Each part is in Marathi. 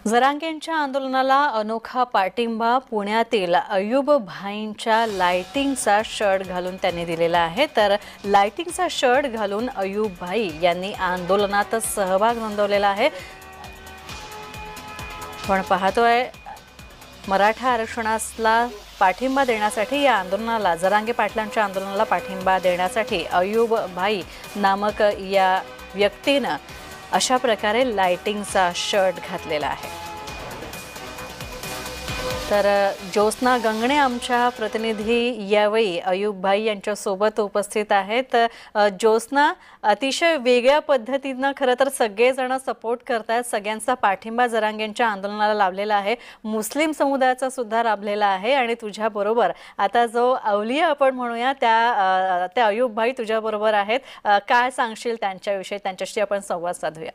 जरांगेंच्या आंदोलनाला अनोखा पाठिंबा पुण्यातील अयूब भाईंच्या लाइटिंगचा शर्ट घालून त्यांनी दिलेला आहे। तर लाइटिंगचा शर्ट घालून अयूब भाई यांनी आंदोलनात सहभाग नोंदवलेला आहे। पण पाहतोय मराठा आरक्षणाला पाठिंबा देण्यासाठी या आंदोलनाला जरांगे पाटलांच्या आंदोलनाला पाठिंबा देण्यासाठी अयूब भाई नामक या व्यक्तीने अशा प्रकारे लाइटिंगचा शर्ट घातलेला आहे। तर ज्योत्स्ना गंगणे आमच्या प्रतिनिधी यावेळी अयूब भाई यांच्या सोबत उपस्थित आहेत। ज्योत्स्ना, अतिशय वेगळ्या पद्धतीने खरं तर सगळे जण सपोर्ट करतात, सगळ्यांचा पाठिंबा जरांगेंच्या आंदोलनाला लाभलेला आहे, मुस्लिम समुदायाचा सुद्धा लाभलेला आहे आणि तुझ्या बरोबर आता जो अवलिया आपण म्हणूया त्या अयूब भाई तुझ्या बरोबर आहेत। काय सांगशील त्यांच्याविषयी? त्यांच्याशी आपण संवाद साधूया।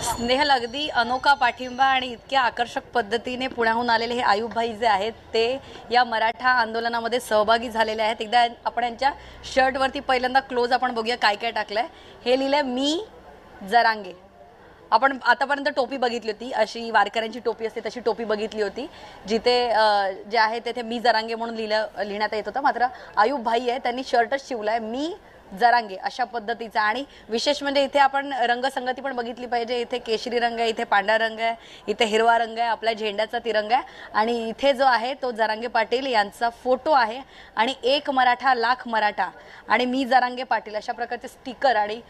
स्नेहल, अगदी अनोखा पाठिंबा आणि इतक्या आकर्षक पद्धतीने पुण्याहून आलेले हे अयूब भाई जे आहेत ते या मराठा आंदोलनामध्ये सहभागी झालेले आहेत। एकदा आपण यांच्या शर्टवरती पहिल्यांदा क्लोज आपण बघूया काय काय टाकलंय। हे लिहिलंय मी जरांगे। आपण आतापर्यंत टोपी बघितली होती, अशी वारकऱ्यांची टोपी असते तशी टोपी बघितली होती, जिथे जे आहे तेथे मी जरांगे म्हणून लिहिण्यात येत होतं। मात्र अयूब भाई आहे त्यांनी शर्टच शिवलाय मी जरांगे अशा पद्धतीचा। आणि विशेष म्हणजे इथे आपण रंगसंगती पण बघितली पाहिजे। इथे केशरी रंग आहे, इथे पांढरा रंग आहे, इथे हिरवा रंग आहे, आपल्या झेंड्याचा तिरंगा आहे आणि इथे जो आहे तो जरांगे पाटील यांचा फोटो आहे आणि एक मराठा लाख मराठा आणि मी जरांगे पाटील अशा प्रकारचे स्टिकर आणि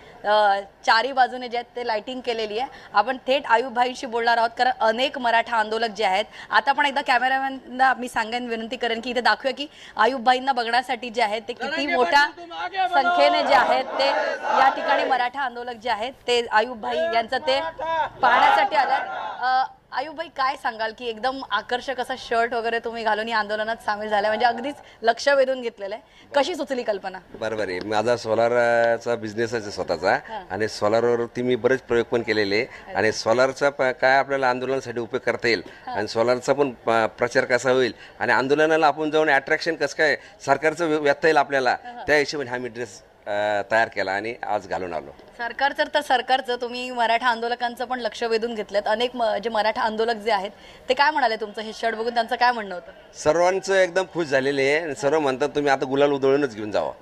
चारी बाजूने जे आहेत ते लाइटिंग केलेली आहे। आपण थेट अयूब भाईंशी बोलणार आहोत कारण अनेक मराठा आंदोलक जे आहेत, आता पण एकदा कॅमेरामॅनला मी सांगेन, विनंती करेन की इथे दाखवूया की अयूब भाईंना बघण्यासाठी जे आहेत ते किती मोठ्या संख्येने जे आहेत ते या ठिकाणी मराठा आंदोलक जे आहेत ते अयूब भाई यांचं ते पाहण्यासाठी आल्यात। अयूब भाई, काय सांगाल की एकदम आकर्षक असा शर्ट वगैरे तुम्ही घालून या आंदोलनात सामील झाला, म्हणजे अगदीच लक्ष वेधून घेतलेलं आहे, कशी सुचली कल्पना? बरोबर आहे, माझा सोलारचा बिझनेस आहे स्वतःचा आणि सोलारवरती मी बरेच प्रयोग पण केलेले आणि सोलारचा काय आपल्याला आंदोलनासाठी उपयोग करता येईल आणि सोलारचा पण प्रचार कसा होईल आणि आंदोलनाला आपण जाऊन अट्रॅक्शन कसं काय सरकारचं व्यथा येईल आपल्याला, त्या हिशोबाने हा मी ड्रेस तयार केला आणि आज घालून आलो। सरकारचं तर सरकारचं, तुम्ही मराठा आंदोलकांचं पण लक्ष वेधून घेतलं। अनेक जे मराठा आंदोलक जे आहेत ते काय म्हणाले तुमचं हे शर्ट बघून? त्यांचं काय म्हणणं होतं? सर्वांचं एकदम खुश झालेले आहे आणि सर्व म्हणतात तुम्ही आता गुलाल उधळूनच घेऊन जावा।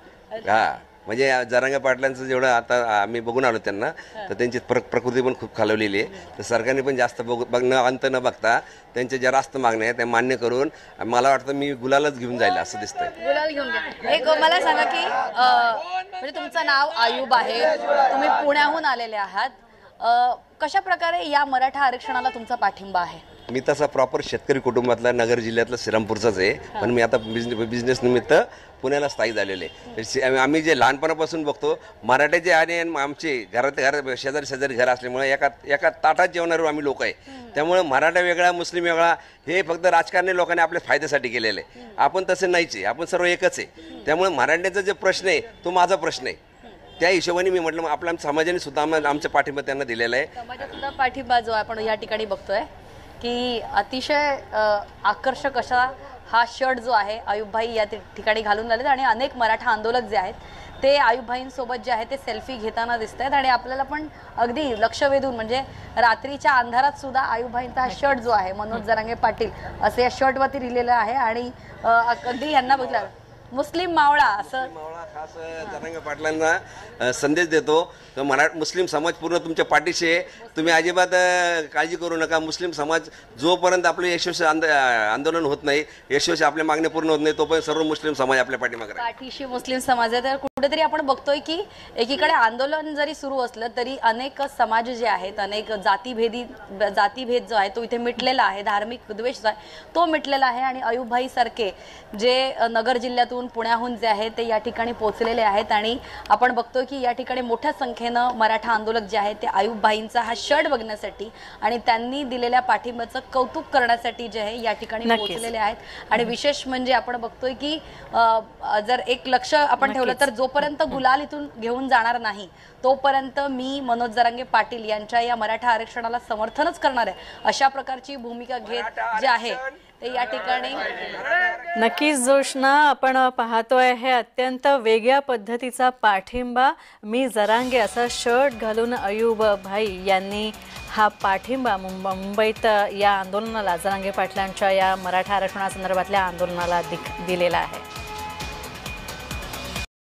हा, म्हणजे जरांगे पाटलांचं जेवढं आता आम्ही बघून आलो त्यांना, तर त्यांची प्रकृती पण खूप खालवलेली आहे। तर सरकारने पण जास्त अंत न बघता त्यांचे ज्या रास्त मागण्या आहेत त्या मान्य करून मला वाटतं मी गुलालच घेऊन जाईल असं दिसतंय। गुलाल घेऊन घ्या। एक मला सांगा की म्हणजे तुमचं नाव अयूब आहे, तुम्ही पुण्याहून आलेले आहात, कशा प्रकारे या मराठा आरक्षणाला तुमचा पाठिंबा आहे? मी तसा प्रॉपर शेतकरी कुटुंबातला नगर जिल्ह्यातला श्रीरामपूरचाच आहे, पण मी आता बिझनेस निमित्त पुण्याला स्थायिक झालेले आहे। आम्ही जे लहानपणापासून बघतो मराठ्याचे आणि आमचे घरात शेजारी घर असल्यामुळे एका ताटात जेवणारे आम्ही लोक आहे, त्यामुळे मराठा वेगळा मुस्लिम वेगळा हे फक्त राजकारणी लोकांनी आपल्या फायद्यासाठी केलेलं आहे। आपण तसे नाहीच आहे, आपण सर्व एकच आहे। त्यामुळे मराठ्याचा जे प्रश्न आहे तो माझा प्रश्न आहे, त्या हिशोबाने मी म्हटलं आपल्या समाजाने सुद्धा आमचा पाठिंबा त्यांना दिलेला आहे। समाजात सुद्धा पाठिंबा जो आपण या ठिकाणी बघतोय की अतिशय आकर्षक असा हा शर्ट जो आहे अयूब भाई या ठिकाणी घालून आले आणि अनेक मराठा आंदोलक जे आहेत ते अयूब भाईंसोबत जे आहे ते सेल्फी घेताना दिसत आहेत आणि आपल्याला पण अगदी लक्ष वेधून, म्हणजे रात्रीच्या अंधारात सुद्धा अयूब भाईंचा हा शर्ट जो आहे मनोज जरांगे पाटील असं या शर्टवरती लिहिलेलं आहे आणि अगदी यांना बघितलं मुस्लिम मावळा असं खास जरांगे पाटलांना संदेश देतो तर मुस्लिम समाज पूर्ण तुमच्या पाठीशी आहे, तुम्ही अजिबात काळजी करू नका। मुस्लिम समाज जोपर्यंत आपलं यशस्वी आंदोलन होत नाही, यशस्वी आपल्या मागण्या पूर्ण होत नाही, तोपर्यंत सर्व मुस्लिम समाज आपल्या पाठीशी मुस्लिम समाज आहे। तर कुठेतरी आपण बघतोय की एकीकडे आंदोलन जरी सुरू असलं तरी अनेक समाज जे आहेत, अनेक जातीभेद जो आहे तो इथे मिटलेला आहे, धार्मिक द्वेष जो आहे तो मिटलेला आहे आणि अयूब भाई सारखे जे नगर जिल्ह्यातून पुण्याहून जे आहे ते या ठिकाणी पोहोचलेले आहेत आणि आपण बघतोय की या ठिकाणी मोठ्या संख्येनं मराठा आंदोलक जे आहेत ते अयूब भाईंचा हा शर्ट बघण्यासाठी आणि त्यांनी दिलेल्या पाठिंब्याचं कौतुक करण्यासाठी जे आहे या ठिकाणी पोहोचलेले आहेत। आणि विशेष म्हणजे आपण बघतोय की जर एक लक्ष आपण ठेवलं तर जोपर्यंत गुलाल इथून घेऊन जाणार नाही तोपर्यंत मी मनोज जरांगे पाटील यांच्या या मराठा आरक्षणाला समर्थनच करणार आहे अशा प्रकारची भूमिका घेत जे आहे ते या ठिकाणी नक्कीच जोशना, आपण पाहतोय हे अत्यंत वेगळ्या पद्धतीचा पाठिंबा. मी जरांगे असा शर्ट घालून अयूब भाई यांनी हा पाठिंबा मुंबईत या आंदोलनाला, जरांगे पाटलांच्या या मराठा आरक्षणासंदर्भातल्या आंदोलनाला दिलेला आहे.